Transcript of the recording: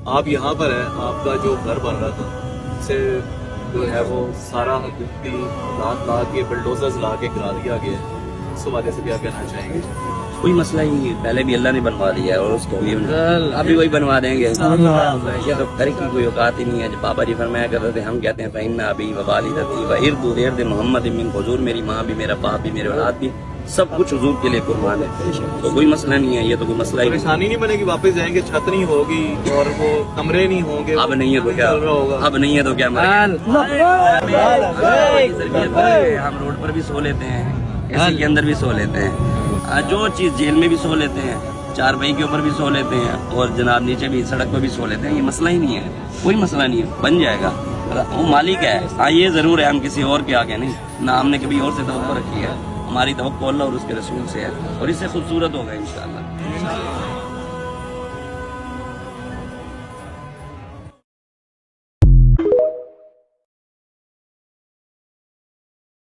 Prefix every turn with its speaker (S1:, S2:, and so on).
S1: आप यहाँ पर हैं, आपका जो घर बन रहा था उससे जो है वो सारा मिट्टी ला के बुलडोजर्स ला के गिरा दिया गया है, उस हवाले से भी आप कहना चाहेंगे?
S2: कोई मसला ही नहीं, पहले भी अल्लाह ने बनवा दिया है और उसको भी अभी वही बनवा देंगे। ये तो घर की कोई औकात ही नहीं है। जब बाबा जी फरमाया करते थे, हम कहते हैं फ़इन्ना अबी व वालिदती व इर्दु इर्द मोहम्मद मिन हुजूर, मेरी माँ भी, मेरा बाप भी, मेरे औलाद भी, सब कुछ हुजूर के लिए कुर्बान है। तो कोई मसला नहीं है, ये तो कोई मसला ही नहीं।
S1: परेशानी नहीं बनेगी, वापस जाएंगे छत नहीं होगी और वो कमरे नहीं होंगे?
S2: अब नहीं है तो क्या
S1: होगा?
S2: अब नहीं है तो क्या हम रोड पर भी सो लेते हैं, एसी के अंदर भी सो लेते हैं, जो चीज जेल में भी सो लेते हैं, चारपाई के ऊपर भी सो लेते हैं और जनाब नीचे भी सड़क पर भी सो लेते हैं। ये मसला ही नहीं है, कोई मसला नहीं है, बन जाएगा। वो मालिक है। हाँ ये जरूर है, हम किसी और के आगे नहीं, ना हमने कभी और से तवक्को रखी है। हमारी तवक्को अल्लाह और उसके रसूल से है और इससे खूबसूरत होगा इंशाअल्लाह।